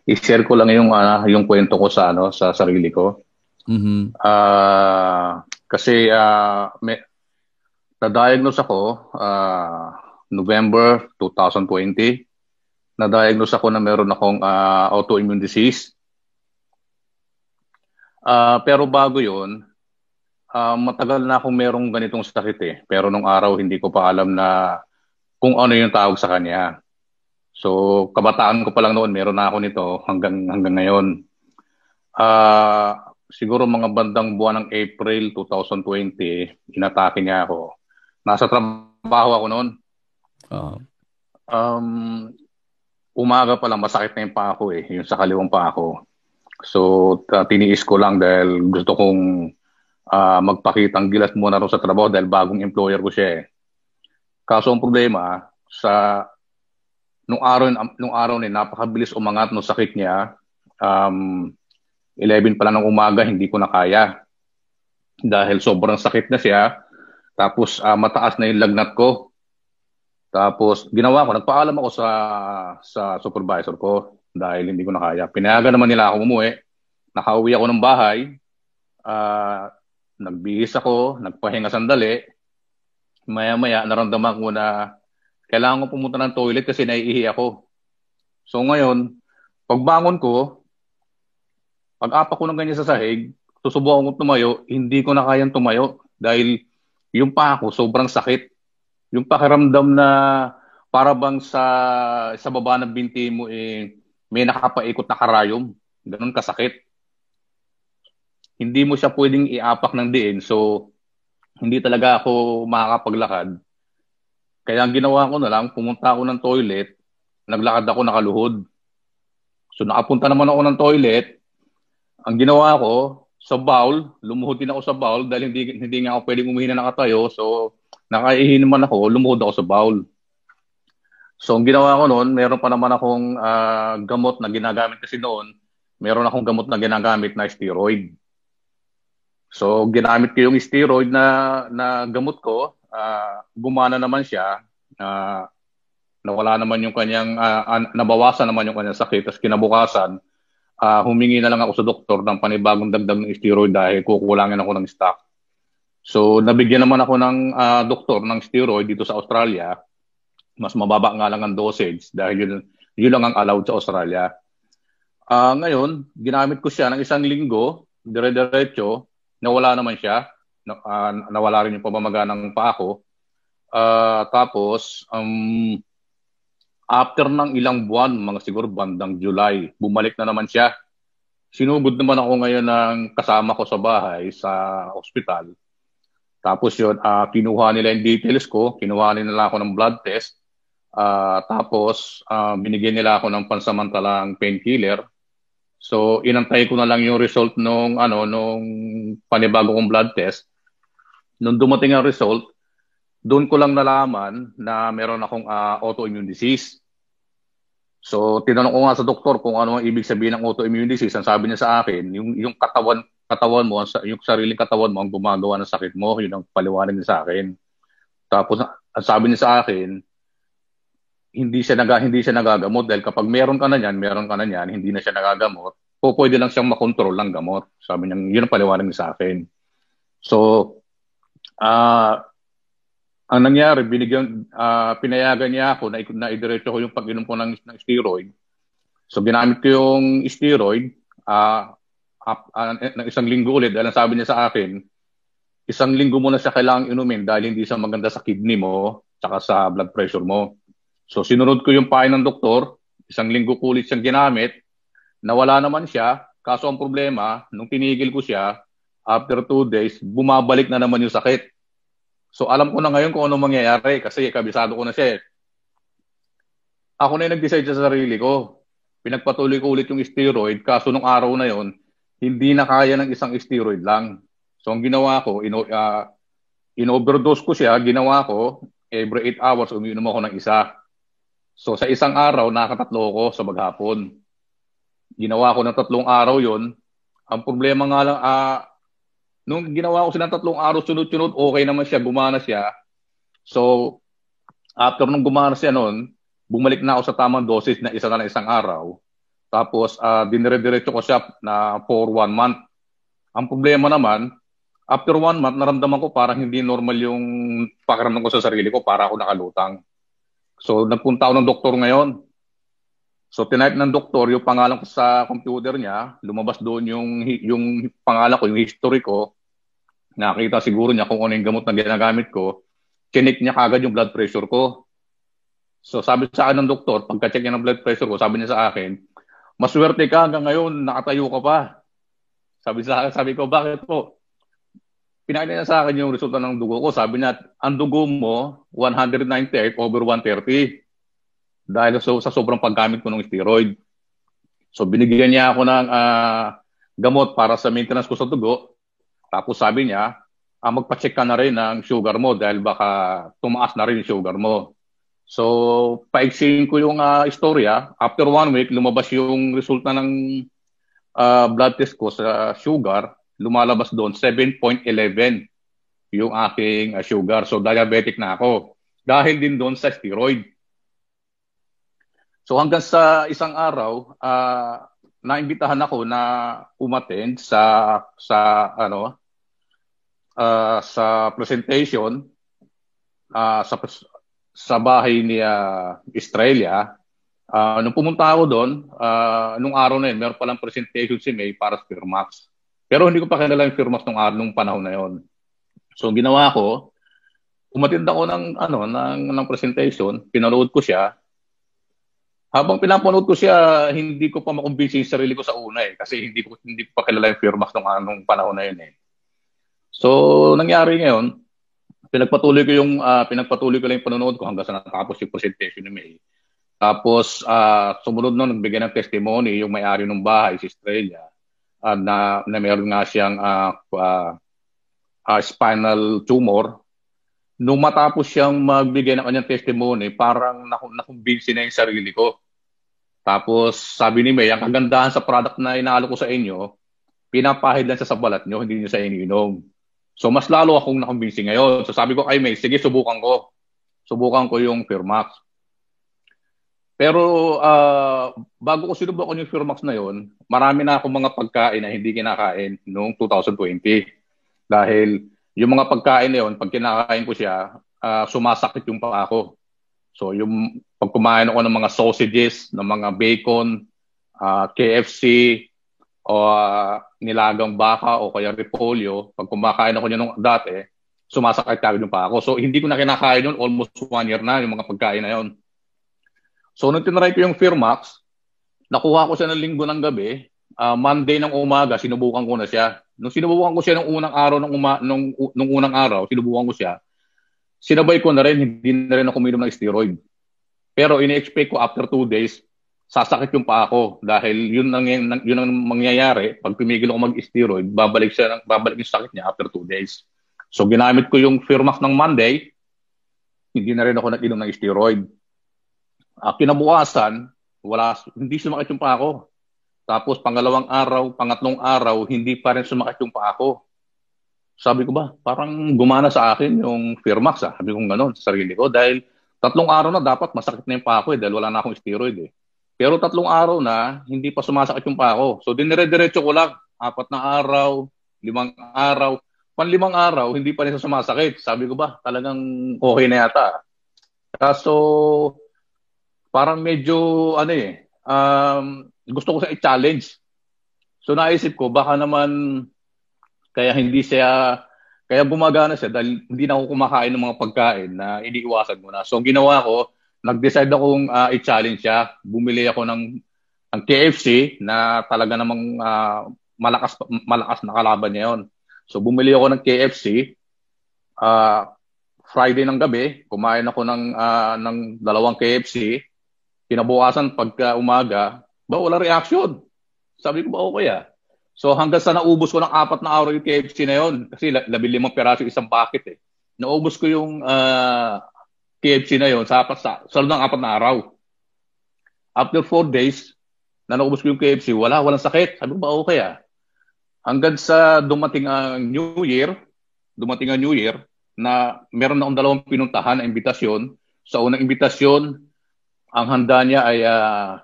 i-share ko lang yung kwento ko sa sa sarili ko. Mhm. Kasi na-diagnose ako November 2020. Na-diagnose ako na meron akong autoimmune disease. Pero bago 'yon, matagal na akong merong ganitong sakit eh. Pero nung araw hindi ko pa alam na kung ano yung tawag sa kanya. So, kabataan ko pa lang noon, meron na ako nito hanggang ngayon. Siguro mga bandang buwan ng April 2020, inatake niya ako. Nasa trabaho ako noon. Oo. Um, Umaga pa lang masakit na yung paa ko eh, yung sa kaliwang paa ko. So, tiniis ko lang dahil gusto kong magpakitang gilas muna rin sa trabaho dahil bagong employer ko siya eh. Kaso ang problema, nung araw na napakabilis umangat ng sakit niya. Um, 11 pa lang ng umaga, hindi ko na kaya. Dahil sobrang sakit na siya. Tapos mataas na yung lagnat ko. Tapos ginawa ko, nagpaalam ako sa supervisor ko dahil hindi ko na kaya. Pinayagan naman nila ako umuwi. Nakauwi ako ng bahay. Ah, Nagbihis ako, nagpahinga sandali. Maya-maya naramdaman ko na kailangan ko pumunta ng toilet kasi naiihi ako. So ngayon, pagbangon ko, pag-apak ko ng ganyan sa sahig, susubukan ko tumayo, hindi ko na kayang tumayo dahil yung pa ako sobrang sakit. Yung pakiramdam na para bang sa baba ng binti mo may nakapaikot na karayom. Ganun kasakit. Hindi mo siya pwedeng iapak ng diin. So, hindi talaga ako makakapaglakad. Kaya ang ginawa ko na lang, pumunta ako ng toilet, naglakad ako nakaluhod. So, nakapunta naman ako ng toilet. Ang ginawa ko, sa bowl, lumuhod din ako sa bowl dahil hindi nga ako pwedeng umihi na nakatayo. So, nakaihi naman ako, lumuhod ako sa bowl. So, ang ginawa ko noon, meron pa naman akong gamot na ginagamit kasi noon. Meron akong gamot na ginagamit na steroid. So, ginamit ko yung steroid na gamot ko. Gumana naman siya. Ah, Nawala naman yung kanyang, nabawasan naman yung kanyang sakit. Tapos kinabukasan, humingi na lang ako sa doktor ng panibagong dagdag ng steroid dahil kukulangin ako ng stock. So, nabigyan naman ako ng doktor ng steroid dito sa Australia. Mas mababa nga lang ang dosage dahil yun lang ang allowed sa Australia. Ngayon, ginamit ko siya ng isang linggo, dire-diretso, nawala naman siya. Nawala rin yung pamamaga ng paa ko. Tapos, after ng ilang buwan, mga siguro bandang July, bumalik na naman siya. Sinugod naman ako ngayon ng kasama ko sa bahay, sa ospital. Tapos yun, kinuha nila yung details ko, kinuha nila ako ng blood test. Tapos, binigyan nila ako ng pansamantalang painkiller. So, inantay ko na lang yung result nung panibago kong blood test. Nung dumating ang result, doon ko lang nalaman na meron akong autoimmune disease. So, tinanong ko nga sa doktor kung ano ang ibig sabihin ng autoimmune disease. Ang sabi niya sa akin, yung katawan mo, yung sariling katawan mo ang gumagawa ng sakit mo, yun ang paliwanag niya sa akin. Tapos, ang sabi niya sa akin, hindi siya nagagamot dahil kapag meron ka na niyan, hindi na siya nagagamot, o pwede lang siyang makontrol ng gamot. Sabi niya, yun ang paliwanag niya sa akin. So, ah ang nangyari, pinayagan niya ako na idiretso ko yung pag-inom ko ng steroid. So, ginamit ko yung steroid ng isang linggo ulit dahil ang sabi niya sa akin, isang linggo mo na siya kailangang inumin dahil hindi siya maganda sa kidney mo tsaka sa blood pressure mo. So, sinunod ko yung payo ng doktor, isang linggo ko ulit siyang ginamit, nawala naman siya. Kaso ang problema, nung tinigil ko siya, after 2 days, bumabalik na naman yung sakit. So alam ko na ngayon kung ano mangyayari kasi kabisado ko na siya eh. Ako na yung nag-decide sa sarili ko. Pinagpatuloy ko ulit yung steroid kaso nung araw na yon hindi na kaya ng isang steroid lang. So ang ginawa ko, in-overdose ko siya, ginawa ko, every 8 hours umiinom ako ng isa. So sa isang araw, nakatatlo ko sa maghapon. Ginawa ko ng 3 araw yon. Ang problema nga lang, nung ginawa ko siya ng 3 araw, sunod-sunod, okay naman siya, gumana siya. So, after nung gumana siya noon, bumalik na ako sa tamang dosage na isa na lang isang araw. Tapos, dinire-diretso ko siya na for 1 month. Ang problema naman, after 1 month, naramdaman ko parang hindi normal yung pakiramdam ko sa sarili ko, para ako nakalutang. So, nagpunta ako ng doktor ngayon. So, tinype ng doktor yung pangalan ko sa computer niya, lumabas doon yung pangalan ko, yung history ko. Nakita siguro niya kung ano yung gamot na ginagamit ko. Chinik niya kagad yung blood pressure ko. So, sabi sa akin ng doktor, pagka-check niya ng blood pressure ko, sabi niya sa akin, maswerte ka hanggang ngayon, nakatayo ka pa. Sabi ko, bakit po? Pinakita niya sa akin yung resulta ng dugo ko. Sabi niya, ang dugo mo, 198/130. Dahil sa sobrang paggamit ko ng steroid. So, binigyan niya ako ng gamot para sa maintenance ko sa dugo. Tapos sabi niya, magpa-check ka na rin ng sugar mo dahil baka tumaas na rin yung sugar mo. So, paiksin ko yung istorya. After 1 week, lumabas yung resulta ng blood test ko sa sugar. Lumalabas doon, 7.11 yung aking sugar. So, diabetic na ako. Dahil din doon sa steroid. So, hanggang sa isang araw, naimbitahan ako na umattend sa presentation sa bahay ni Estrella. Nung pumunta ako doon, nung araw na yun, meron palang presentation si May para sa Firmax. Pero hindi ko pa kilala yung Firmax nung panahon na yun. So, ginawa ko, umattend ako ng presentation, pinanood ko siya. Habang pinapanood ko siya, hindi ko pa makumbinsi yung sarili ko sa una kasi hindi ko pa kilala yung Firmax nung panahon na yun . So, nangyari ngayon, pinagpatuloy ko lang yung panonood ko hanggang sa natapos yung presentation ni May. Tapos, sumunod nun, nagbigay ng testimony yung may-ari ng bahay, si Estrella, na meron nga siyang spinal tumor. Nung matapos siyang magbigay ng kanyang testimony, parang nakumbinsi na yung sarili ko. Tapos, sabi ni May, ang kagandahan sa product na inaalo ko sa inyo, pinapahid lang sa balat nyo, hindi nyo sa iniinom. So, mas lalo akong nakumbinsi ngayon. So, sabi ko kay May, sige, subukan ko. Subukan ko yung Firmax. Pero, bago ko sinubukan yung Firmax na yon, marami na akong mga pagkain na hindi kinakain noong 2020. Dahil, yung mga pagkain na yun, pag kinakain ko siya, sumasakit yung paa ko. So, yung pag kumain ako ng mga sausages, ng mga bacon, KFC, o nilagang baka, o kaya repolyo, pag kumakain ako niya nung dati, sumasakit kagad yung paa ko. So, hindi ko na kinakain yun, almost 1 year na, yung mga pagkain na yun. So, nung tinry ko yung Firmax, nakuha ko siya ng linggo ng gabi, Monday ng umaga, sinubukan ko na siya. Nung sinubukan ko siya nung unang araw, sinubukan ko siya, sinabay ko na rin, hindi na rin ako uminom ng steroid. Pero ini-expect ko after 2 days, sasakit yung paa ko dahil yun ang mangyayari. Pag tumigil ako mag-steroid, babalik yung sakit niya after 2 days. So ginamit ko yung Firmax ng Monday, hindi na rin ako nag-inom ng steroid. Kinabukasan, hindi sumakit yung paa ko. Tapos pangatlong araw, hindi pa rin sumakit yung paa ko. Sabi ko ba, parang gumana sa akin yung Firmax. Sabi ko gano'n sa sarili ko dahil 3 araw na dapat masakit na yung paa ko dahil wala na akong steroid . Pero 3 araw na, hindi pa sumasakit yung paa ko. So dinire-diretso ko lang, 4 na araw, 5 araw. 5 araw, hindi pa rin sumasakit. Sabi ko ba, talagang okay na yata. Kaso, parang medyo, gusto ko sa i-challenge. So naisip ko, baka naman, kaya gumagana siya dahil hindi na ako kumakain ng mga pagkain na iniiwasan mo na. So ginawa ko, nag-decide akong i-challenge siya. Bumili ako ng KFC na talaga namang malakas na kalaban niya yun. So bumili ako ng KFC. Friday ng gabi, kumain ako ng 2 KFC. Kinabukasan pagka umaga, wala reaction. Sabi ko ba okay . So hanggang sa naubos ko ng 4 na araw yung KFC na yun, kasi 15 piraso isang packet . Naubos ko yung KFC na yun sa loob ng 4 na araw. After 4 days, na naubos ko yung KFC, walang sakit. Sabi ko ba okay . Hanggang sa dumating ang New Year na meron na akong 2 pinuntahan na imbitasyon. Sa unang imbitasyon, ang handa niya ay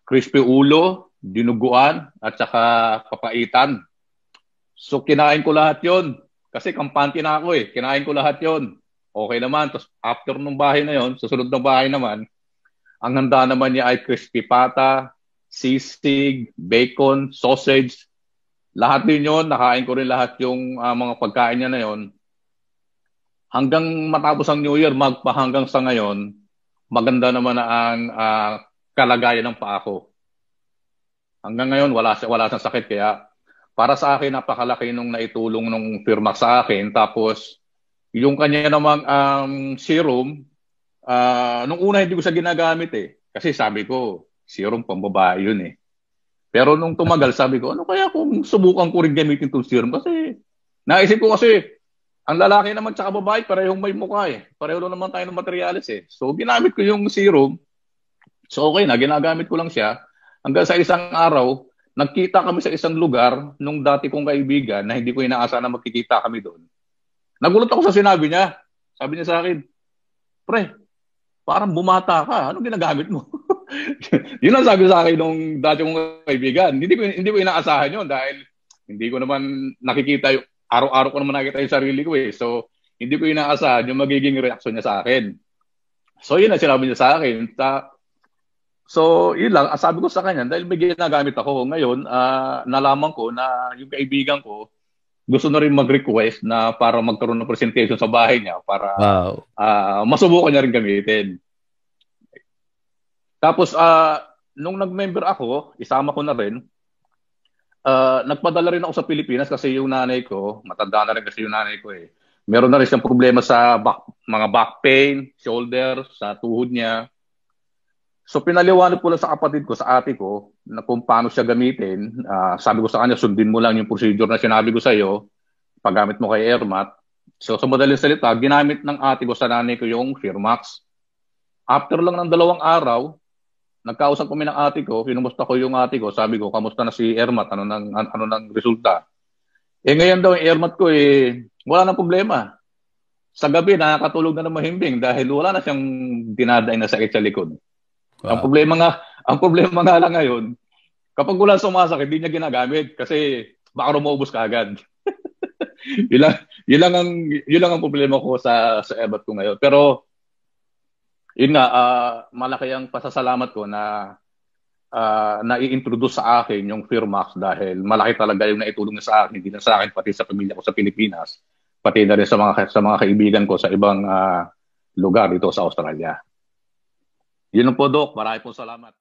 crispy ulo, dinuguan, at saka papaitan. So kinain ko lahat yon. Kasi kampante na ako eh. Kinain ko lahat yon. Okay naman. Tapos after ng bahay na yon, susunod ng bahay naman, ang handa naman niya ay crispy pata, sisig, bacon, sausage. Lahat din yon. Nakain ko rin lahat yung mga pagkain niya na yon. Hanggang matapos ang New Year, magpahanggang sa ngayon, maganda naman na ang kalagayan ng paa ko. Hanggang ngayon, wala siyang sakit. Kaya para sa akin, napakalaki nung naitulong nung firma sa akin. Tapos, yung kanya namang serum, nung una hindi ko siya ginagamit eh. Kasi sabi ko, serum pambabae yun eh. Pero nung tumagal, sabi ko, ano kaya kung subukan ko rin gamitin itong serum? Kasi naisip ko kasi, ang lalaki naman tsaka babae, parehong may mukha eh. Pareho lang naman tayo ng materialis eh. So, ginamit ko yung serum. So, okay na, ginagamit ko lang siya. Hanggang sa isang araw, nagkita kami sa isang lugar nung dati kong kaibigan na hindi ko inaasahan na magkikita kami doon. Nagulat ako sa sinabi niya. Sabi niya sa akin, pre, parang bumata ka. Anong ginagamit mo? Yun ang sabi sa akin nung dati kong kaibigan. Hindi ko inaasahan yun dahil hindi ko naman nakikita yung araw-araw ko naman nakikita yung sarili ko eh. So, hindi ko inaasahan yung magiging reaksyon niya sa akin. So, yun ang sinabi niya sa akin. So, yun lang. Sabi ko sa kanya, dahil may ginagamit ako ngayon, nalaman ko na yung kaibigan ko gusto na rin mag-request na para magkaroon ng presentation sa bahay niya para masubukan niya rin gamitin. Tapos, nung nag-member ako, isama ko na rin, nagpadala rin ako sa Pilipinas kasi yung nanay ko, matanda na rin kasi yung nanay ko eh. Meron na rin siyang problema sa mga back pain, shoulder, sa tuhod niya. So pinaliwanag ko lang sa kapatid ko, sa ate ko, na kung paano siya gamitin. Sabi ko sa kanya, sundin mo lang yung procedure na sinabi ko sa iyo, paggamit mo kay Airmat. So sa madaling salita, ginamit ng ate ko sa nanay ko yung Firmax. After lang ng 2 araw, nagkausap kami ng ate ko, pinumusta ko yung ate ko, sabi ko, kamusta na si Airmat, ano nang resulta? Ngayon daw yung Airmat ko, wala nang problema. Sa gabi, nakakatulog na ng mahimbing dahil wala na siyang dinadaing na sakit sa likod. Wow. Ang problema nga lang ngayon, kapag wala sumasakit, hindi niya ginagamit kasi baka maubos ka agad. yun lang ang problema ko sa Airmat ko ngayon. Pero yun nga, malaki ang pasasalamat ko na na-i-introduce sa akin yung Firmax dahil malaki talaga yung naitulong niya sa akin, hindi na sa akin, pati sa pamilya ko sa Pilipinas, pati na rin sa mga kaibigan ko sa ibang lugar dito sa Australia. Yun po, Doc. Marami po salamat.